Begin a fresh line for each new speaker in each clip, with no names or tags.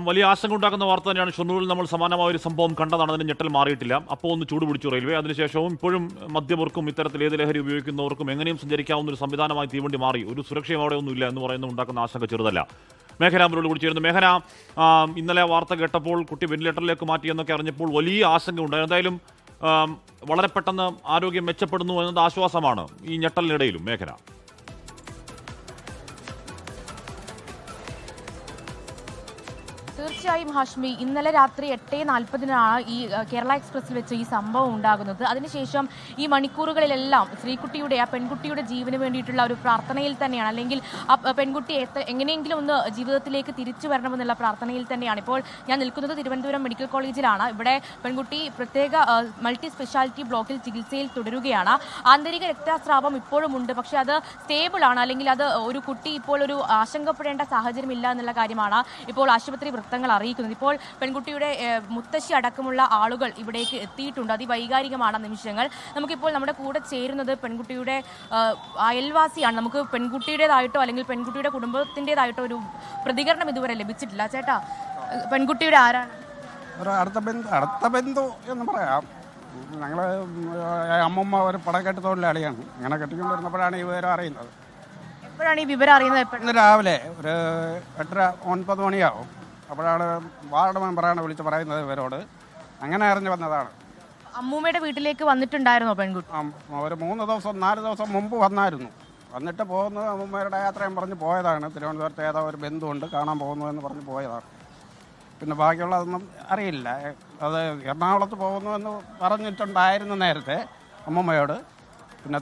വലിയ ആശങ്ക ഉണ്ടാക്കുന്ന വാർത്ത തന്നെയാണ്. ഷൊർണൂരിൽ നമ്മൾ സമാനമായ ഒരു സംഭവം കണ്ടതാണ്. അതിന് ഞെട്ടൽ മാറിയിട്ടില്ല. അപ്പോൾ ഒന്ന് ചൂടുപിടിച്ചു റെയിൽവേ. അതിനുശേഷവും ഇപ്പോഴും മദ്യപർക്കും ഇത്തരത്തിൽ ഏത് ലഹരി ഉപയോഗിക്കുന്നവർക്കും എങ്ങനെയും സഞ്ചരിക്കാവുന്ന ഒരു സംവിധാനമായി തീവണ്ടി മാറി. ഒരു സുരക്ഷയും അവിടെ ഒന്നുമില്ല എന്ന് പറയുന്നത് ഉണ്ടാക്കുന്ന ആശങ്ക ചെറുതല്ല. മേഘന അവരോട് കൂടി ചേരുന്നു. മേഘന, ഇന്നലെ വാർത്ത കേട്ടപ്പോൾ കുട്ടി വെന്റിലേറ്ററിലേക്ക് മാറ്റിയെന്നൊക്കെ അറിഞ്ഞപ്പോൾ വലിയ ആശങ്ക ഉണ്ടായിരുന്നു. എന്തായാലും വളരെ പെട്ടെന്ന് ആരോഗ്യം മെച്ചപ്പെടുന്നു എന്നത് ആശ്വാസമാണ് ഈ ഞെട്ടലിനിടയിലും. മേഘന,
തീർച്ചയായും ഹാഷ്മി, ഇന്നലെ രാത്രി 8:40 ഈ കേരള എക്സ്പ്രസിൽ വെച്ച് ഈ സംഭവം ഉണ്ടാകുന്നത്. അതിനുശേഷം ഈ മണിക്കൂറുകളിലെല്ലാം ശ്രീകുട്ടിയുടെ, ആ പെൺകുട്ടിയുടെ ജീവന് വേണ്ടിയിട്ടുള്ള ഒരു പ്രാർത്ഥനയിൽ തന്നെയാണ്, അല്ലെങ്കിൽ ആ പെൺകുട്ടിയെ എങ്ങനെയെങ്കിലും ഒന്ന് ജീവിതത്തിലേക്ക് തിരിച്ചു വരണമെന്നുള്ള പ്രാർത്ഥനയിൽ തന്നെയാണ്. ഇപ്പോൾ ഞാൻ നിൽക്കുന്നത് തിരുവനന്തപുരം മെഡിക്കൽ കോളേജിലാണ്. ഇവിടെ പെൺകുട്ടി പ്രത്യേക മൾട്ടി സ്പെഷ്യാലിറ്റി ബ്ലോക്കിൽ ചികിത്സയിൽ തുടരുകയാണ്. ആന്തരിക രക്തസ്രാവം ഇപ്പോഴും ഉണ്ട്, പക്ഷേ അത് സ്റ്റേബിൾ ആണ്, അല്ലെങ്കിൽ അത് ഒരു കുട്ടി ഇപ്പോൾ ഒരു ആശങ്കപ്പെടേണ്ട സാഹചര്യമില്ല എന്നുള്ള കാര്യമാണ് ഇപ്പോൾ ആശുപത്രി വൃത്തങ്ങൾ അറിയിക്കുന്നത്. ഇപ്പോൾ പെൺകുട്ടിയുടെ മുത്തശ്ശി അടക്കമുള്ള ആളുകൾ ഇവിടേക്ക് എത്തിയിട്ടുണ്ട്. അതിവൈകാരികമാണ് നിമിഷങ്ങൾ. നമുക്കിപ്പോൾ നമ്മുടെ കൂടെ ചേരുന്നത് പെൺകുട്ടിയുടെ അയൽവാസിയാണ്. നമുക്ക് പെൺകുട്ടിയുടേതായിട്ടോ അല്ലെങ്കിൽ പെൺകുട്ടിയുടെ കുടുംബത്തിൻ്റെതായിട്ടോ ഒരു പ്രതികരണം ഇതുവരെ ലഭിച്ചിട്ടില്ല. ചേട്ടാ, പെൺകുട്ടിയുടെ ആരാണ്?
ഒരു അടുത്ത ബന്ധു എന്ന് പറയാം. ഞങ്ങൾ അമ്മമ്മ ഒരു പടക്കെട്ട് തൊഴിലാളിയാണ്. ഇങ്ങനെ കെട്ടിക്കൊണ്ടിരുന്നപ്പോഴാണ് ഈ വിവരം അറിയുന്നത്.
എപ്പോഴാണ് ഈ വിവരം അറിയുന്നത്?
ഇന്ന് രാവിലെ ഒരു 8:30-9 മണിയാവും. അപ്പോഴാണ് വാർഡ് മെമ്പറാണ് വിളിച്ച് പറയുന്നത് ഇവരോട്. അങ്ങനെ അറിഞ്ഞു വന്നതാണ്.
അമ്മൂമ്മയുടെ വീട്ടിലേക്ക് വന്നിട്ടുണ്ടായിരുന്നോ പെൺകുട്ടി?
ഒരു 4 ദിവസം മുമ്പ് വന്നായിരുന്നു. വന്നിട്ട് പോകുന്നത് അമ്മൂമ്മയുടെ യാത്രയും പറഞ്ഞ് പോയതാണ്. തിരുവനന്തപുരത്ത് ഏതോ ഒരു ബന്ധുവുണ്ട്, കാണാൻ പോകുന്നു എന്ന് പറഞ്ഞ് പോയതാണ്. പിന്നെ ബാക്കിയുള്ളതൊന്നും അറിയില്ല. അത് എറണാകുളത്ത് പോകുന്നു എന്ന് പറഞ്ഞിട്ടുണ്ടായിരുന്നു നേരത്തെ അമ്മമ്മയോട്. പിന്നെ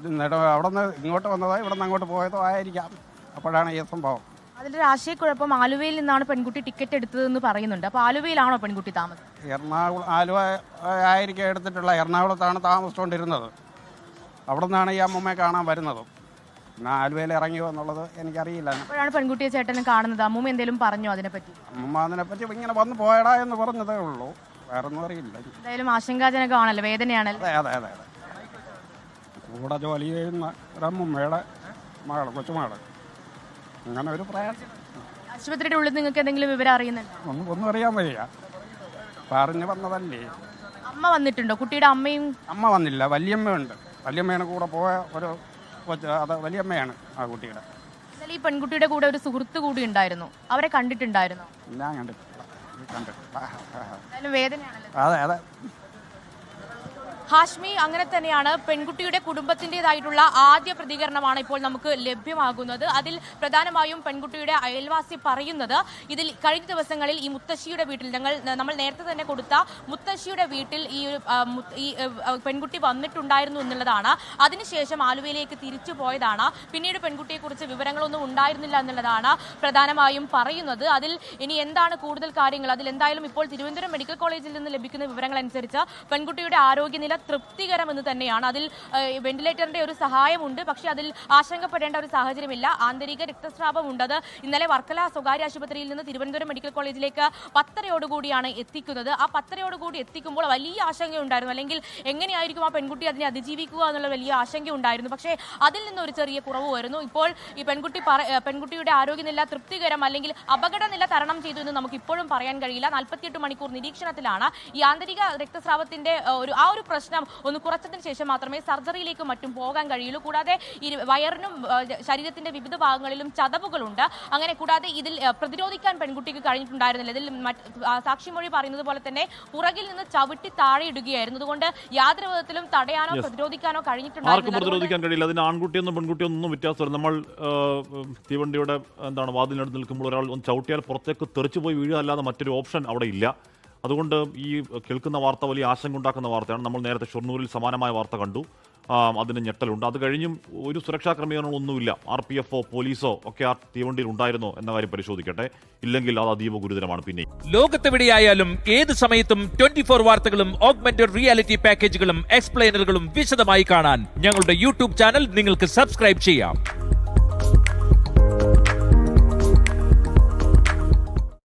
അവിടെ നിന്ന് ഇങ്ങോട്ട് വന്നതോ ഇവിടെ നിന്ന് അങ്ങോട്ട് പോയതോ ആയിരിക്കാം. അപ്പോഴാണ് ഈ സംഭവം.
അതിലൊരു ആശയക്കുഴപ്പം, ആലുവയിൽ നിന്നാണ് പെൺകുട്ടി ടിക്കറ്റ് എടുത്തതെന്ന് പറയുന്നുണ്ട്. അപ്പോൾ ആലുവയിലാണോ പെൺകുട്ടി താമസം?
ആലുവ ആയിരിക്കും എടുത്തിട്ടുള്ള. എറണാകുളത്താണ് താമസിച്ചുകൊണ്ടിരുന്നത്. അവിടെ നിന്നാണ് ഈ അമ്മമ്മയെ കാണാൻ വരുന്നത്. പിന്നെ ആലുവയിൽ ഇറങ്ങിയോ എന്നുള്ളത് എനിക്കറിയില്ല.
അപ്പോഴാണ് പെൺകുട്ടിയെ ചേട്ടനെ കാണുന്നത്. അമ്മൂമ്മ എന്തെങ്കിലും പറഞ്ഞോ അതിനെപ്പറ്റി?
അമ്മമ്മ അതിനെപ്പറ്റി ഇങ്ങനെ വന്ന് പോയടാ എന്ന് പറഞ്ഞതേ ഉള്ളൂ, വേറൊന്നും അറിയില്ല.
എന്തായാലും ആശങ്കാജനകമാണല്ലോ, വേദനയാണല്ലോ.
അതെ അതെ അതെ. കൂടെ ജോലി ചെയ്യുന്ന ഒരമ്മമ്മയുടെ മകൾ, കൊച്ചുമകൾ. അങ്ങനെ ഒരു പ്രയാസം.
ആശുപത്രിയുടെ ഉള്ളിൽ നിങ്ങൾക്ക് എന്തെങ്കിലും വിവരം അറിയുന്നുണ്ടോ?
ഒന്നും അറിയാൻ വയ്യ, പറഞ്ഞു വന്നതല്ലേ.
അമ്മ വന്നിട്ടുണ്ടോ? കുട്ടിയുടെ അമ്മയും?
അമ്മ വന്നില്ല, വല്യമ്മയുണ്ട്. വല്യമ്മയാണ് കൂടെ പോയ ഒരു കൊച്ച്. അത് വല്യമ്മയാണ് ആ കുട്ടിയുടെ.
എന്നാൽ ഈ പെൺകുട്ടിയുടെ കൂടെ ഒരു സുഹൃത്ത് കൂടി ഉണ്ടായിരുന്നു, അവരെ കണ്ടിട്ടുണ്ടായിരുന്നോ?
ഞാൻ കണ്ടിട്ടില്ല.
എന്തായാലും വേദനയാണല്ലോ.
അതെ അതെ
ഹാഷ്മി, അങ്ങനെ തന്നെയാണ്. പെൺകുട്ടിയുടെ കുടുംബത്തിൻ്റെതായിട്ടുള്ള ആദ്യ പ്രതികരണമാണ് ഇപ്പോൾ നമുക്ക് ലഭ്യമാകുന്നത്. അതിൽ പ്രധാനമായും പെൺകുട്ടിയുടെ അയൽവാസി പറയുന്നത്, ഇതിൽ കഴിഞ്ഞ ദിവസങ്ങളിൽ ഈ മുത്തശ്ശിയുടെ വീട്ടിൽ നമ്മൾ നേരത്തെ തന്നെ കൊടുത്ത മുത്തശ്ശിയുടെ വീട്ടിൽ ഈ പെൺകുട്ടി വന്നിട്ടുണ്ടായിരുന്നു എന്നുള്ളതാണ്. അതിനുശേഷം ആലുവയിലേക്ക് തിരിച്ചു പോയതാണ്. പിന്നീട് പെൺകുട്ടിയെക്കുറിച്ച് വിവരങ്ങളൊന്നും ഉണ്ടായിരുന്നില്ല എന്നുള്ളതാണ് പ്രധാനമായും പറയുന്നത്. അതിൽ ഇനി എന്താണ് കൂടുതൽ കാര്യങ്ങൾ, അതിൽ എന്തായാലും ഇപ്പോൾ തിരുവനന്തപുരം മെഡിക്കൽ കോളേജിൽ നിന്ന് ലഭിക്കുന്ന വിവരങ്ങൾ അനുസരിച്ച് പെൺകുട്ടിയുടെ ആരോഗ്യനില തൃപ്തികരമെന്ന് തന്നെയാണ്. അതിൽ വെന്റിലേറ്ററിന്റെ ഒരു സഹായമുണ്ട്, പക്ഷേ അതിൽ ആശങ്കപ്പെടേണ്ട ഒരു സാഹചര്യമില്ല. ആന്തരിക രക്തസ്രാവം ഉണ്ട്. അത് ഇന്നലെ വർക്കല സ്വകാര്യ ആശുപത്രിയിൽ നിന്ന് തിരുവനന്തപുരം മെഡിക്കൽ കോളേജിലേക്ക് 10:30 എത്തിക്കുന്നത്. ആ 10:30 എത്തിക്കുമ്പോൾ വലിയ ആശങ്കയുണ്ടായിരുന്നു, അല്ലെങ്കിൽ എങ്ങനെയായിരിക്കും ആ പെൺകുട്ടി അതിനെ അതിജീവിക്കുക എന്നുള്ള വലിയ ആശങ്കയുണ്ടായിരുന്നു. പക്ഷേ അതിൽ നിന്ന് ഒരു ചെറിയ കുറവ് വരുന്നു. ഇപ്പോൾ ഈ പെൺകുട്ടിയുടെ ആരോഗ്യനില തൃപ്തികരം, അല്ലെങ്കിൽ അപകടനില തരണം ചെയ്തു എന്ന് നമുക്ക് ഇപ്പോഴും പറയാൻ കഴിയില്ല. 48 മണിക്കൂർ നിരീക്ഷണത്തിലാണ്. ഈ ആന്തരിക രക്തസ്രാവത്തിന്റെ ആ ഒരു പ്രശ്നം ഒന്ന് കുറച്ചതിന് ശേഷം മാത്രമേ സർജറിയിലേക്കും മറ്റും പോകാൻ കഴിയുള്ളൂ. കൂടാതെ ഈ വയറിനും ശരീരത്തിന്റെ വിവിധ ഭാഗങ്ങളിലും ചതവുകളുണ്ട്. അങ്ങനെ കൂടാതെ ഇതിൽ പ്രതിരോധിക്കാൻ പെൺകുട്ടിക്ക് കഴിഞ്ഞിട്ടുണ്ടായിരുന്നില്ല. ഇതിൽ സാക്ഷിമൊഴി പറയുന്നത് പോലെ തന്നെ പുറകിൽ നിന്ന് ചവിട്ടി താഴെ ഇടുകയായിരുന്നു. അതുകൊണ്ട് യാതൊരു വിധത്തിലും തടയാനോ പ്രതിരോധിക്കാനോ കഴിഞ്ഞിട്ടുണ്ടായിരുന്നില്ല.
പ്രതിരോധിക്കാൻ കഴിയില്ല. അതിന് ആൺകുട്ടിയൊന്നും പെൺകുട്ടിയൊന്നും വ്യത്യാസമില്ല. നമ്മൾ തീവണ്ടിയുടെ വാതിലിനടുത്ത് നിൽക്കുമ്പോൾ ഒരാൾ ഒന്ന് ചവിട്ടിയാൽ പുറത്തേക്ക് തെറിച്ചു പോയി വീഴുക അല്ലാതെ മറ്റൊരു ഓപ്ഷൻ അവിടെ ഇല്ല. അതുകൊണ്ട് ഈ കേൾക്കുന്ന വാർത്ത വലിയ ആശങ്ക ഉണ്ടാക്കുന്ന വാർത്തയാണ്. നമ്മൾ നേരത്തെ ഷൊർണൂരിൽ സമാനമായ വാർത്ത കണ്ടു. അതിന് ഞെട്ടലുണ്ട്. അത് കഴിഞ്ഞും ഒരു സുരക്ഷാ ക്രമീകരണങ്ങളൊന്നുമില്ല. RPF പോലീസോ ഒക്കെ ആ തീവണ്ടിയിൽ ഉണ്ടായിരുന്നോ എന്ന കാര്യം പരിശോധിക്കട്ടെ. ഇല്ലെങ്കിൽ അത് അതീവ ഗുരുതരമാണ്. പിന്നെ
ലോകത്തെവിടെയായാലും ഏത് സമയത്തും 24 വാർത്തകളും ഓഗ്മെന്റഡ് റിയാലിറ്റി പാക്കേജുകളും എക്സ്പ്ലെയിനറുകളും വിശദമായി കാണാൻ ഞങ്ങളുടെ YouTube ചാനൽ നിങ്ങൾക്ക് സബ്സ്ക്രൈബ് ചെയ്യാം.